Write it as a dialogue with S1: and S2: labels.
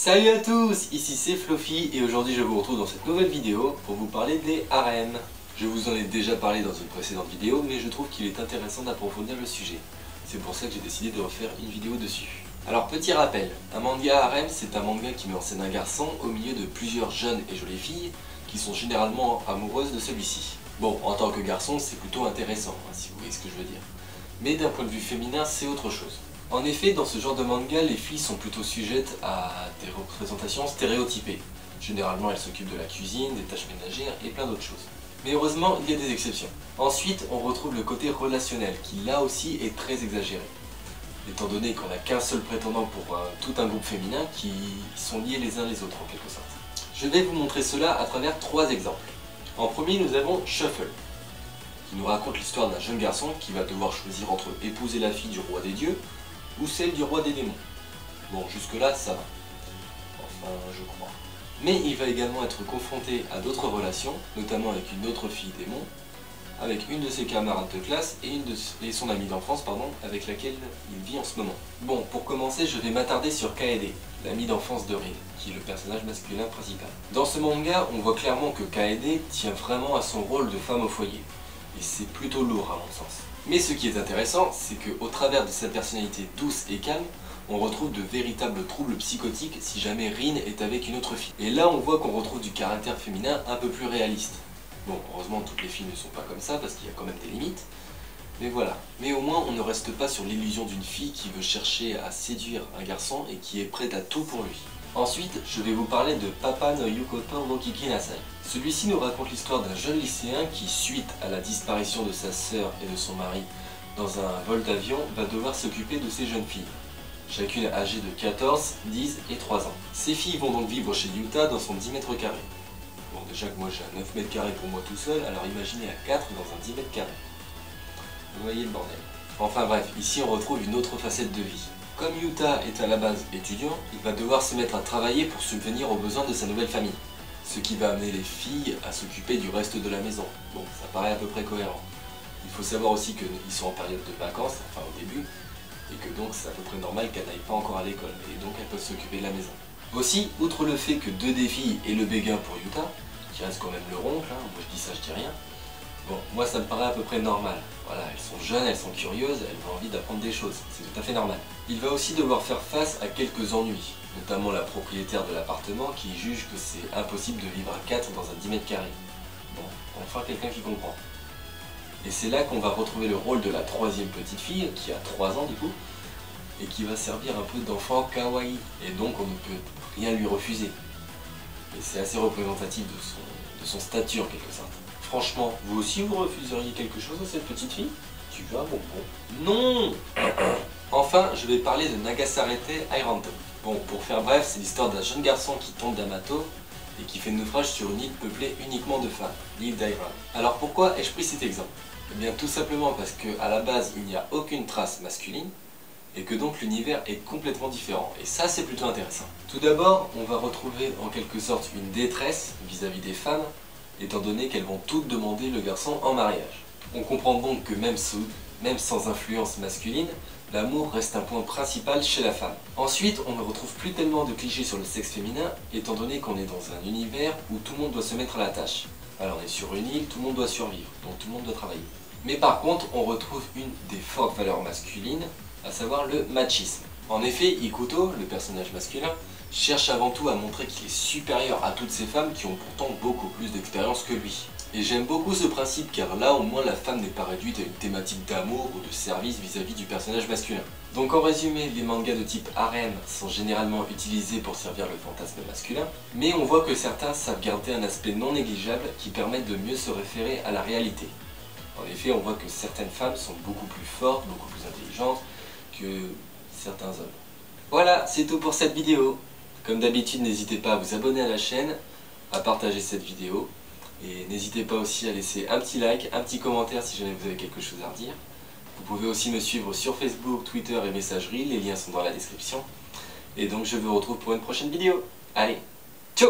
S1: Salut à tous, ici c'est Fluffy et aujourd'hui je vous retrouve dans cette nouvelle vidéo pour vous parler des harems. Je vous en ai déjà parlé dans une précédente vidéo, mais je trouve qu'il est intéressant d'approfondir le sujet. C'est pour ça que j'ai décidé de refaire une vidéo dessus. Alors petit rappel, un manga harem c'est un manga qui met en scène un garçon au milieu de plusieurs jeunes et jolies filles qui sont généralement amoureuses de celui-ci. Bon, en tant que garçon c'est plutôt intéressant, si vous voyez ce que je veux dire. Mais d'un point de vue féminin c'est autre chose. En effet, dans ce genre de manga, les filles sont plutôt sujettes à des représentations stéréotypées. Généralement, elles s'occupent de la cuisine, des tâches ménagères et plein d'autres choses. Mais heureusement, il y a des exceptions. Ensuite, on retrouve le côté relationnel, qui là aussi est très exagéré. Étant donné qu'on n'a qu'un seul prétendant pour tout un groupe féminin qui sont liés les uns les autres en quelque sorte. Je vais vous montrer cela à travers 3 exemples. En premier, nous avons Shuffle, qui nous raconte l'histoire d'un jeune garçon qui va devoir choisir entre épouser la fille du roi des dieux ou celle du roi des démons. Bon, jusque-là, ça va. Enfin, je crois. Mais il va également être confronté à d'autres relations, notamment avec une autre fille démon, avec une de ses camarades de classe et son amie d'enfance, avec laquelle il vit en ce moment. Bon, pour commencer, je vais m'attarder sur Kaede, l'ami d'enfance de Rin, qui est le personnage masculin principal. Dans ce manga, on voit clairement que Kaede tient vraiment à son rôle de femme au foyer. Et c'est plutôt lourd à mon sens. Mais ce qui est intéressant, c'est qu'au travers de sa personnalité douce et calme, on retrouve de véritables troubles psychotiques si jamais Rin est avec une autre fille. Et là on voit qu'on retrouve du caractère féminin un peu plus réaliste. Bon, heureusement toutes les filles ne sont pas comme ça parce qu'il y a quand même des limites. Mais voilà. Mais au moins on ne reste pas sur l'illusion d'une fille qui veut chercher à séduire un garçon et qui est prête à tout pour lui. Ensuite, je vais vous parler de Papa no Yukoto no Kikinasai. Celui-ci nous raconte l'histoire d'un jeune lycéen qui, suite à la disparition de sa sœur et de son mari dans un vol d'avion, va devoir s'occuper de ces jeunes filles, chacune âgée de 14, 10 et 3 ans. Ces filles vont donc vivre chez Yuta dans son 10 mètres carrés. Bon, déjà que moi j'ai un 9 mètres carrés pour moi tout seul, alors imaginez à 4 dans un 10 mètres carrés. Vous voyez le bordel. Enfin bref, ici on retrouve une autre facette de vie. Comme Yuta est à la base étudiant, il va devoir se mettre à travailler pour subvenir aux besoins de sa nouvelle famille. Ce qui va amener les filles à s'occuper du reste de la maison. Bon, ça paraît à peu près cohérent. Il faut savoir aussi qu'ils sont en période de vacances, enfin au début, et que donc c'est à peu près normal qu'elles n'aillent pas encore à l'école, et donc elles peuvent s'occuper de la maison. Aussi, outre le fait que 2 des filles aient le béguin pour Yuta, qui reste quand même le roncle, moi je dis ça, je dis rien, bon, moi ça me paraît à peu près normal. Voilà, elles sont jeunes, elles sont curieuses, elles ont envie d'apprendre des choses, c'est tout à fait normal. Il va aussi devoir faire face à quelques ennuis, notamment la propriétaire de l'appartement qui juge que c'est impossible de vivre à 4 dans un 10 mètres carrés. Bon, enfin quelqu'un qui comprend. Et c'est là qu'on va retrouver le rôle de la 3e petite fille, qui a 3 ans du coup, et qui va servir un peu d'enfant kawaii, et donc on ne peut rien lui refuser. Et c'est assez représentatif de son statut en quelque sorte. Franchement, vous aussi vous refuseriez quelque chose à cette petite fille? Tu veux un bonbon? Non. Enfin, je vais parler de Nagasarete Airanto. Bon, pour faire bref, c'est l'histoire d'un jeune garçon qui tombe d'un bateau et qui fait naufrage sur une île peuplée uniquement de femmes, l'île d'Airan. Alors pourquoi ai-je pris cet exemple? Eh bien tout simplement parce qu'à la base, il n'y a aucune trace masculine et que donc l'univers est complètement différent. Et ça, c'est plutôt intéressant. Tout d'abord, on va retrouver en quelque sorte une détresse vis-à-vis des femmes, étant donné qu'elles vont toutes demander le garçon en mariage. On comprend donc que même sans influence masculine, l'amour reste un point principal chez la femme. Ensuite, on ne retrouve plus tellement de clichés sur le sexe féminin, étant donné qu'on est dans un univers où tout le monde doit se mettre à la tâche. Alors on est sur une île, tout le monde doit survivre, donc tout le monde doit travailler. Mais par contre, on retrouve une des fortes valeurs masculines, à savoir le machisme. En effet, Ikuto, le personnage masculin, cherche avant tout à montrer qu'il est supérieur à toutes ces femmes qui ont pourtant beaucoup plus d'expérience que lui. Et j'aime beaucoup ce principe car là au moins la femme n'est pas réduite à une thématique d'amour ou de service vis-à-vis du personnage masculin. Donc en résumé, les mangas de type harem sont généralement utilisés pour servir le fantasme masculin, mais on voit que certains savent garder un aspect non négligeable qui permettent de mieux se référer à la réalité. En effet, on voit que certaines femmes sont beaucoup plus fortes, beaucoup plus intelligentes que certains hommes. Voilà, c'est tout pour cette vidéo. Comme d'habitude, n'hésitez pas à vous abonner à la chaîne, à partager cette vidéo, et n'hésitez pas aussi à laisser un petit like, un petit commentaire si jamais vous avez quelque chose à redire. Vous pouvez aussi me suivre sur Facebook, Twitter et Messagerie, les liens sont dans la description. Et donc je vous retrouve pour une prochaine vidéo. Allez, ciao!